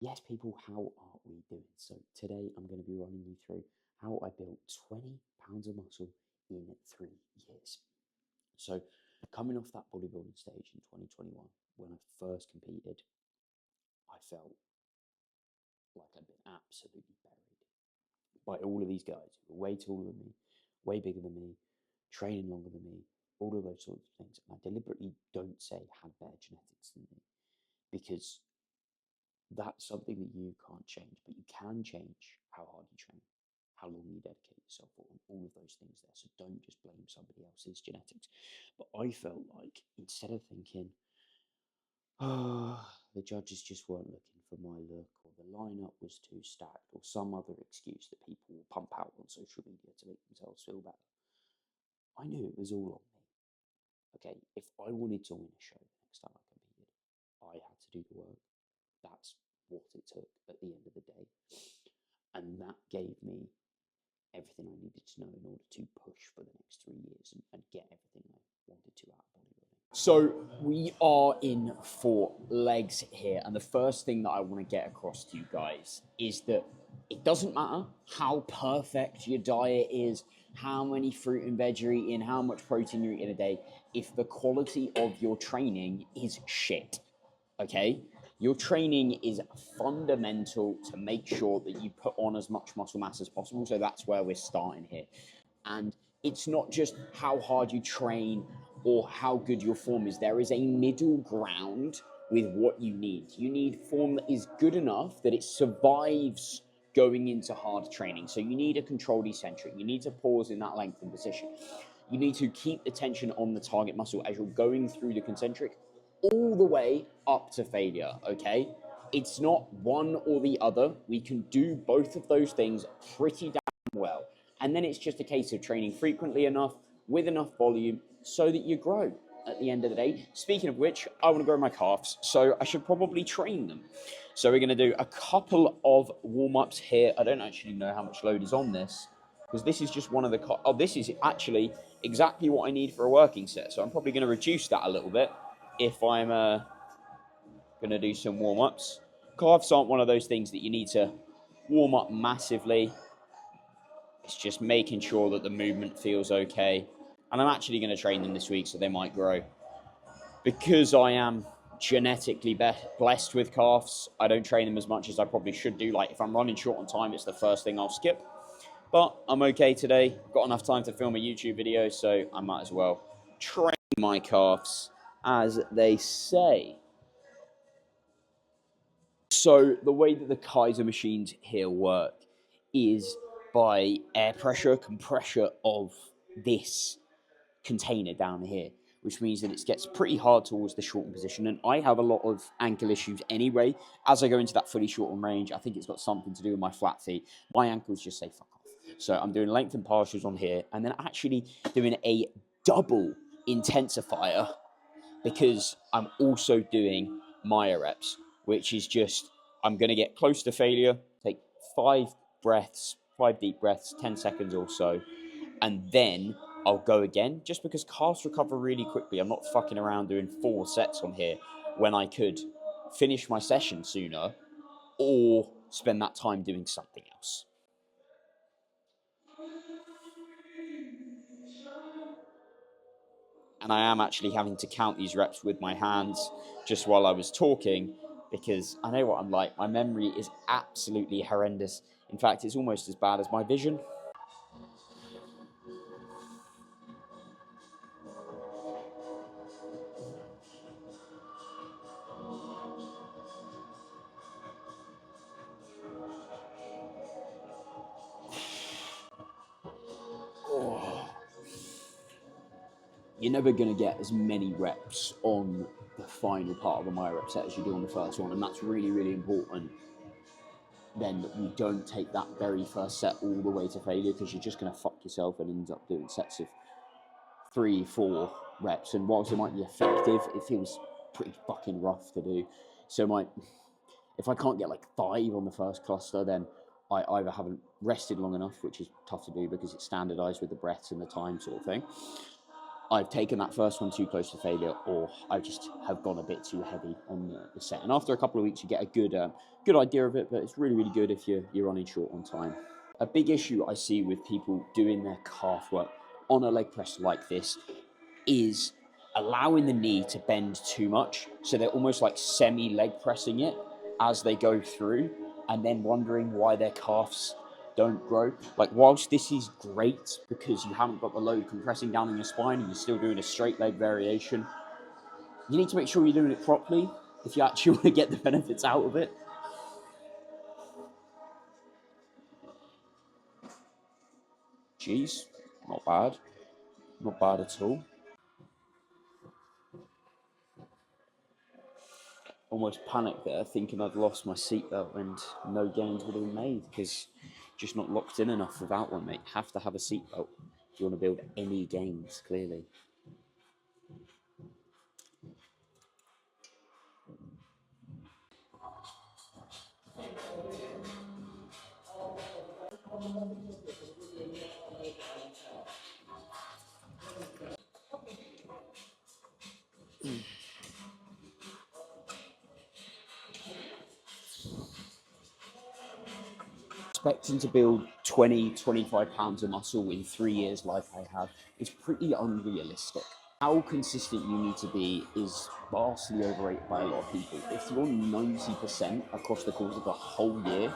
Yes, people, how are we doing? So today I'm going to be running you through how I built 20 pounds of muscle in 3 years. So coming off that bodybuilding stage in 2021, when I first competed, I felt like I'd been absolutely buried by all of these guys who were way taller than me, way bigger than me, training longer than me, all of those sorts of things. And I deliberately don't say had better genetics than me because that's something that you can't change, but you can change how hard you train, how long you dedicate yourself for, and all of those things there. So don't just blame somebody else's genetics. But I felt like instead of thinking, oh, the judges just weren't looking for my look, or the lineup was too stacked, or some other excuse that people will pump out on social media to make themselves feel better, I knew it was all on me. Okay, if I wanted to win a show the next time I competed, I had to do the work. That's what it took at the end of the day. And that gave me everything I needed to know in order to push for the next 3 years and get everything I wanted to out of bodybuilding. So we are in 4 legs here, and the first thing that I want to get across to you guys is that it doesn't matter how perfect your diet is, how many fruit and veg you're eating, how much protein you're eating a day, if the quality of your training is shit, okay? Your training is fundamental to make sure that you put on as much muscle mass as possible. So that's where we're starting here. And it's not just how hard you train or how good your form is. There is a middle ground with what you need. You need form that is good enough that it survives going into hard training. So you need a controlled eccentric. You need to pause in that lengthened position. You need to keep the tension on the target muscle as you're going through the concentric all the way up to failure, okay? It's not one or the other. We can do both of those things pretty damn well. And then it's just a case of training frequently enough with enough volume so that you grow at the end of the day. Speaking of which, I want to grow my calves, so I should probably train them. So we're going to do a couple of warm-ups here. I don't actually know how much load is on this because this is just one of the... Oh, this is actually exactly what I need for a working set. So I'm probably going to reduce that a little bit if I'm going to do some warm-ups. Calves aren't one of those things that you need to warm up massively. It's just making sure that the movement feels okay. And I'm actually going to train them this week, so they might grow. Because I am genetically blessed with calves, I don't train them as much as I probably should do. Like, if I'm running short on time, it's the first thing I'll skip. But I'm okay today. Got enough time to film a YouTube video, so I might as well train my calves, as they say. So the way that the Kaiser machines here work is by air pressure, compression of this container down here, which means that it gets pretty hard towards the shortened position. And I have a lot of ankle issues anyway. As I go into that fully shortened range, I think it's got something to do with my flat feet. My ankles just say fuck off. So I'm doing length and partials on here, and then actually doing a double intensifier because I'm also doing Myo reps, which is just, I'm going to get close to failure, take 5 deep breaths, 10 seconds or so, and then I'll go again, just because calves recover really quickly. I'm not fucking around doing 4 sets on here when I could finish my session sooner or spend that time doing something else. And I am actually having to count these reps with my hands just while I was talking, because I know what I'm like. My memory is absolutely horrendous. In fact, it's almost as bad as my vision. Oh. You're never going to get as many reps on the final part of a Myo rep set as you do on the first one, and that's really, really important. Then that we don't take that very first set all the way to failure, because you're just going to fuck yourself and end up doing sets of 3, 4 reps. And whilst it might be effective, it feels pretty fucking rough to do. So if I can't get like 5 on the first cluster, then I either haven't rested long enough, which is tough to do because it's standardized with the breaths and the time sort of thing, I've taken that first one too close to failure, or I just have gone a bit too heavy on the set. And after a couple of weeks, you get a good idea of it, but it's really, really good if you're running short on time. A big issue I see with people doing their calf work on a leg press like this is allowing the knee to bend too much. So they're almost like semi-leg pressing it as they go through, and then wondering why their calves don't grow. Like, whilst this is great because you haven't got the load compressing down in your spine and you're still doing a straight leg variation, you need to make sure you're doing it properly if you actually want to get the benefits out of it. Jeez, not bad. Not bad at all. Almost panicked there, thinking I'd lost my seatbelt and no gains would have been made because just not locked in enough without one, mate. Have to have a seatbelt if you want to build any gains, clearly. Expecting to build 20, 25 pounds of muscle in 3 years like I have is pretty unrealistic. How consistent you need to be is vastly overrated by a lot of people. If you're 90% across the course of a whole year,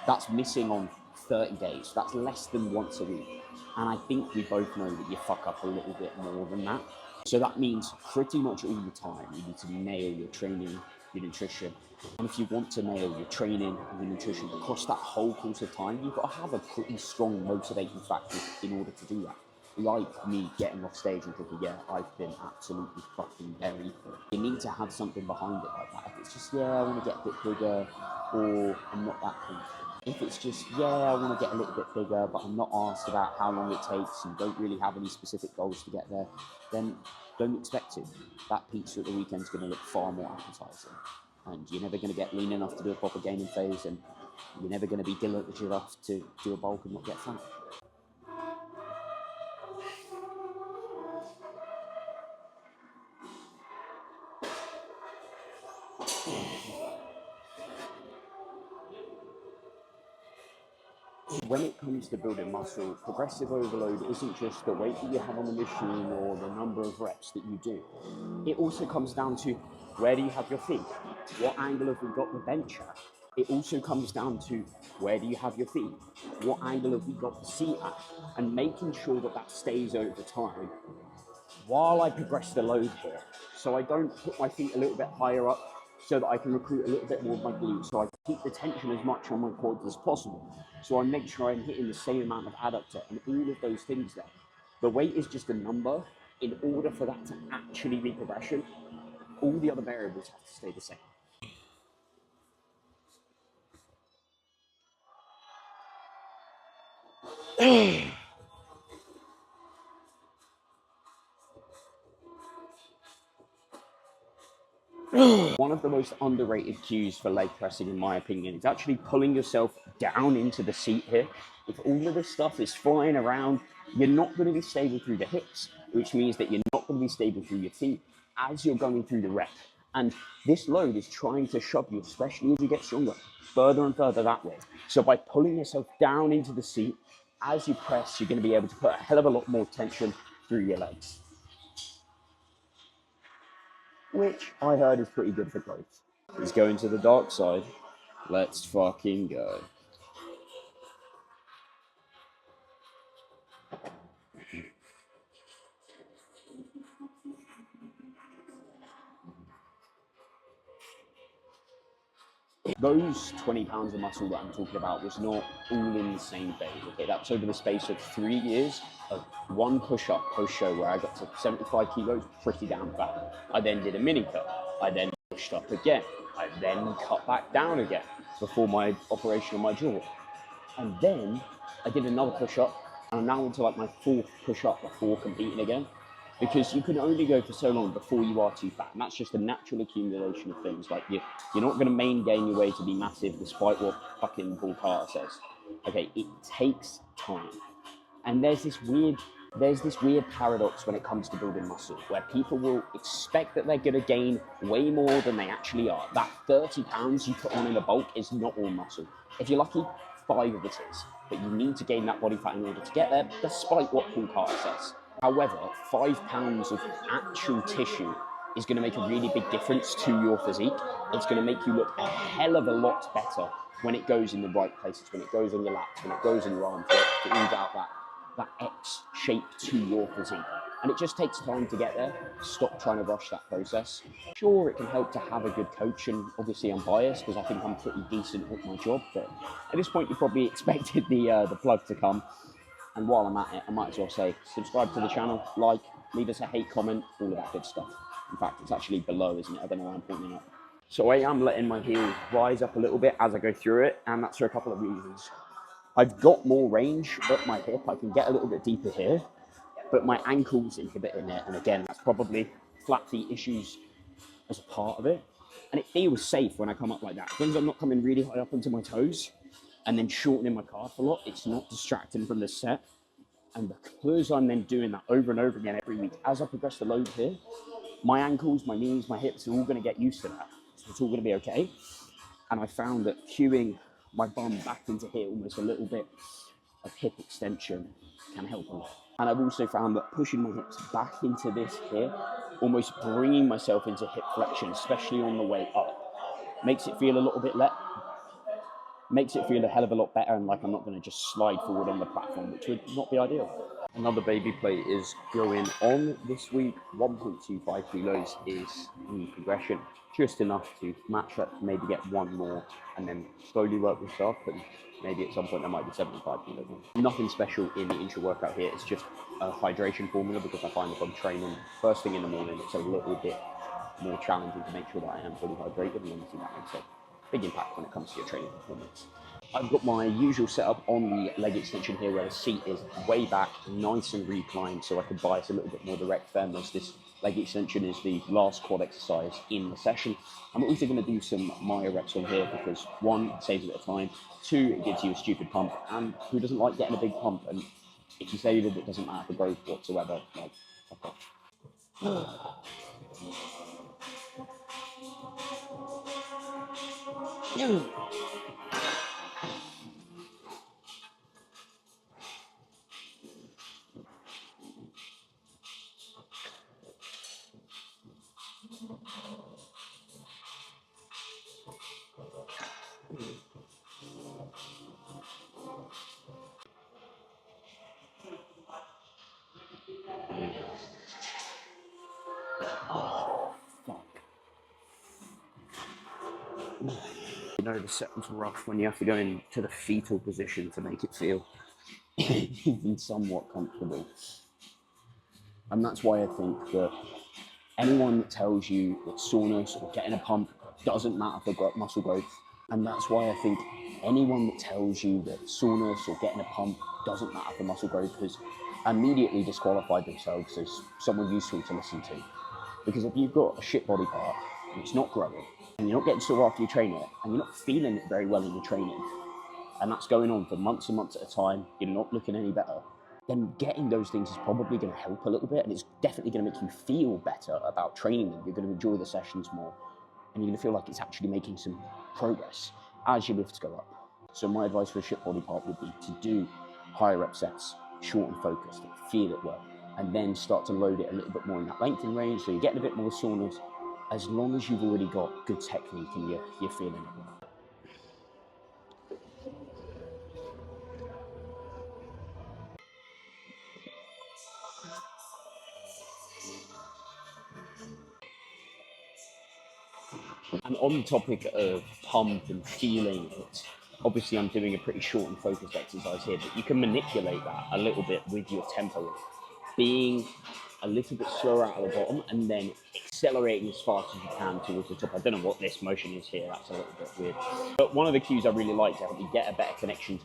that's missing on 30 days. That's less than once a week. And I think we both know that you fuck up a little bit more than that. So that means pretty much all the time you need to nail your training, your nutrition. And if you want to nail your training and your nutrition across that whole course of time, you've got to have a pretty strong motivating factor in order to do that. Like me getting off stage and thinking, yeah, I've been absolutely fucking buried. You need to have something behind it like that. If it's just, yeah, I want to get a bit bigger, or I'm not that confident. If it's just, yeah, I want to get a little bit bigger, but I'm not asked about how long it takes and don't really have any specific goals to get there, then don't expect to. That pizza at the weekend's going to look far more appetizing. And you're never going to get lean enough to do a proper gaining phase, and you're never going to be diligent enough to do a bulk and not get fat. When it comes to building muscle, progressive overload isn't just the weight that you have on the machine or the number of reps that you do. It also comes down to, where do you have your feet? What angle have we got the bench at? It also comes down to, where do you have your feet? What angle have we got the seat at? And making sure that that stays over time while I progress the load here. So I don't put my feet a little bit higher up so that I can recruit a little bit more of my glutes. So I keep the tension as much on my quads as possible. So I make sure I'm hitting the same amount of adductor and all of those things there. The weight is just a number. In order for that to actually be progression, all the other variables have to stay the same. One of the most underrated cues for leg pressing, in my opinion, is actually pulling yourself down into the seat here. If all of this stuff is flying around, you're not going to be stable through the hips, which means that you're not going to be stable through your feet as you're going through the rep. And this load is trying to shove you, especially as you get stronger, further and further that way. So by pulling yourself down into the seat, as you press, you're going to be able to put a hell of a lot more tension through your legs, which I heard is pretty good for growth. He's going to the dark side. Let's fucking go. Those 20 pounds of muscle that I'm talking about was not all in the same phase. Okay, that's over the space of 3 years of one push-up post-show where I got to 75 kilos, pretty damn fat. I then did a mini cut. I then pushed up again. I then cut back down again before my operation on my jaw. And then I did another push-up, and I'm now into like my fourth push-up before competing again. Because you can only go for so long before you are too fat. And that's just a natural accumulation of things. Like you're not going to main gain your way to be massive despite what fucking Paul Carter says. Okay, it takes time. And there's this weird There's this weird paradox when it comes to building muscle, where people will expect that they're going to gain way more than they actually are. That 30 pounds you put on in a bulk is not all muscle. If you're lucky, 5 of it is. But you need to gain that body fat in order to get there, despite what Paul Carter says. However, 5 pounds of actual tissue is going to make a really big difference to your physique. It's going to make you look a hell of a lot better when it goes in the right places, when it goes on your lats, when it goes in your arms, when it brings out that X shape to your physique. And it just takes time to get there. Stop trying to rush that process. Sure, it can help to have a good coach, and obviously I'm biased because I think I'm pretty decent at my job, but at this point you probably expected the plug to come. And while I'm at it, I might as well say, subscribe to the channel, like, leave us a hate comment, all of that good stuff. In fact, it's actually below, isn't it? I don't know why I'm pointing up. So I am letting my heel rise up a little bit as I go through it, and that's for a couple of reasons. I've got more range at my hip. I can get a little bit deeper here, but my ankle's inhibiting it. And again, that's probably flat feet issues as a part of it. And it feels safe when I come up like that. As long as I'm not coming really high up onto my toes and then shortening my calf a lot, it's not distracting from the set. And because I'm then doing that over and over again every week, as I progress the load here, my ankles, my knees, my hips are all going to get used to that. So it's all going to be okay. And I found that cueing my bum back into here, almost a little bit of hip extension, can help a lot. And I've also found that pushing my hips back into this here, almost bringing myself into hip flexion, especially on the way up, makes it feel a little bit makes it feel a hell of a lot better, and like I'm not going to just slide forward on the platform, which would not be ideal. Another baby plate is going on this week. 1.25 kilos is the progression, just enough to match up, maybe get one more, and then slowly work this up. And maybe at some point there might be 75 kilos. Nothing special in the intra workout here. It's just a hydration formula, because I find if I'm training first thing in the morning, it's a little bit more challenging to make sure that I am fully hydrated, and obviously that makes a big impact when it comes to your training performance. I've got my usual setup on the leg extension here, where the seat is way back, nice and reclined, so I can bias a little bit more direct firmness. This leg extension is the last quad exercise in the session. I'm also going to do some myo reps on here because, one, it saves a bit of time, two, it gives you a stupid pump, and who doesn't like getting a big pump? And if you say that it doesn't matter for growth whatsoever, like, fuck off. Oh, fuck. You know, the setup's rough when you have to go into the fetal position to make it feel even somewhat comfortable. And that's why I think that anyone that tells you that soreness or getting a pump doesn't matter for muscle growth, and that's why I think anyone that tells you that soreness or getting a pump doesn't matter for muscle growth has immediately disqualified themselves as someone useful to listen to. Because if you've got a shit body part and it's not growing, and you're not getting sore after you train it, and you're not feeling it very well in your training, and that's going on for months and months at a time, you're not looking any better, then getting those things is probably going to help a little bit, and it's definitely going to make you feel better about training them. You're going to enjoy the sessions more, and you're going to feel like it's actually making some progress as your lifts go up. So my advice for a shit body part would be to do higher rep sets, short and focused, feel it well, and then start to load it a little bit more in that lengthening range, so you're getting a bit more soreness, as long as you've already got good technique and you're feeling it well. And on the topic of pump and feeling it, obviously I'm doing a pretty short and focused exercise here, but you can manipulate that a little bit with your tempo, being a little bit slower out of the bottom and then accelerating as fast as you can towards the top. I don't know what this motion is here, that's a little bit weird. But one of the cues I really like to help me get a better connection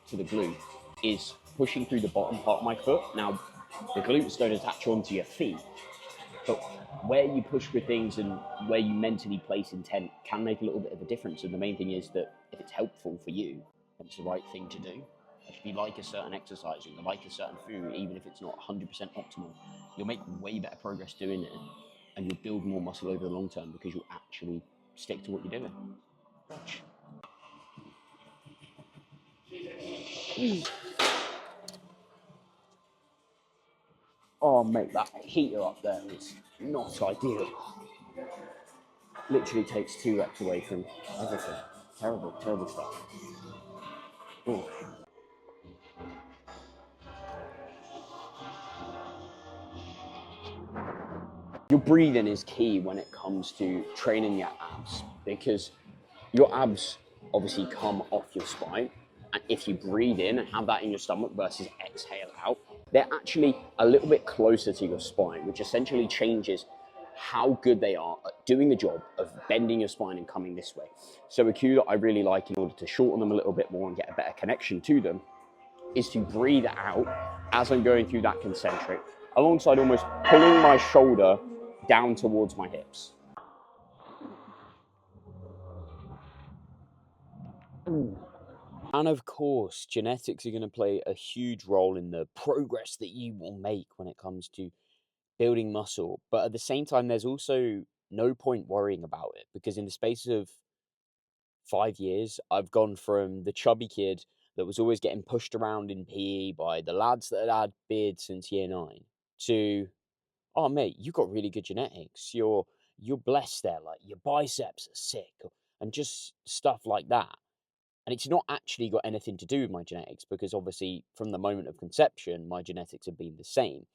to the glute is pushing through the bottom part of my foot. Now, the glutes don't attach onto your feet, but where you push with things and where you mentally place intent can make a little bit of a difference. And the main thing is that if it's helpful for you, then it's the right thing to do. If you like a certain exercise or you like a certain food, even if it's not 100% optimal, you'll make way better progress doing it, and you'll build more muscle over the long term because you'll actually stick to what you're doing. Oh, mate, that heater up there is not ideal. Literally takes 2 reps away from everything. Terrible, terrible stuff. Ooh. Your breathing is key when it comes to training your abs, because your abs obviously come off your spine, and if you breathe in and have that in your stomach versus exhale out, they're actually a little bit closer to your spine, which essentially changes how good they are at doing the job of bending your spine and coming this way. So a cue that I really like in order to shorten them a little bit more and get a better connection to them is to breathe out as I'm going through that concentric, alongside almost pulling my shoulder down towards my hips. And of course, genetics are going to play a huge role in the progress that you will make when it comes to building muscle. But at the same time, there's also no point worrying about it, because in the space of 5 years, I've gone from the chubby kid that was always getting pushed around in PE by the lads that had beards since year 9 to, oh mate, you got really good genetics. You're blessed there. Like your biceps are sick, and just stuff like that. And it's not actually got anything to do with my genetics, because obviously from the moment of conception, my genetics have been the same.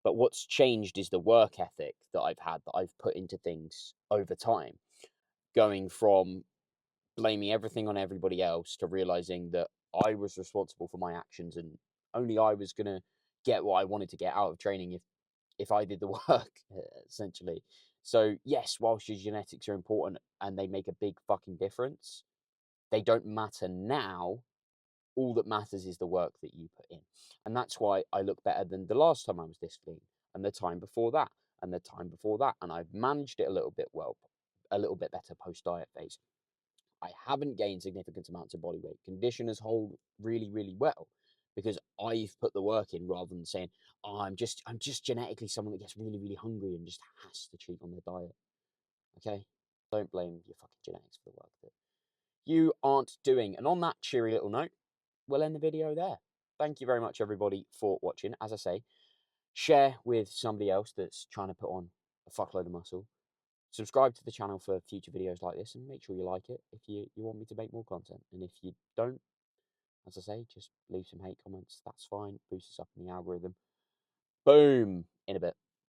But what's changed is the work ethic that I've had, that I've put into things over time, going from blaming everything on everybody else to realizing that I was responsible for my actions, and only I was going to get what I wanted to get out of training if I did the work, essentially. So yes, whilst your genetics are important and they make a big fucking difference, they don't matter now. All that matters is the work that you put in. And that's why I look better than the last time I was this lean, and the time before that, and the time before that. And I've managed it a little bit better post diet phase. I haven't gained significant amounts of body weight. Conditioners hold really, really well, because I've put the work in, rather than saying, oh, I'm just genetically someone that gets really, really hungry and just has to cheat on their diet. Okay? Don't blame your fucking genetics for the work that you aren't doing. And on that cheery little note, we'll end the video there. Thank you very much, everybody, for watching. As I say, share with somebody else that's trying to put on a fuckload of muscle. Subscribe to the channel for future videos like this, and make sure you like it if you want me to make more content. And if you don't, as I say, just leave some hate comments. That's fine. Boost us up in the algorithm. Boom. In a bit.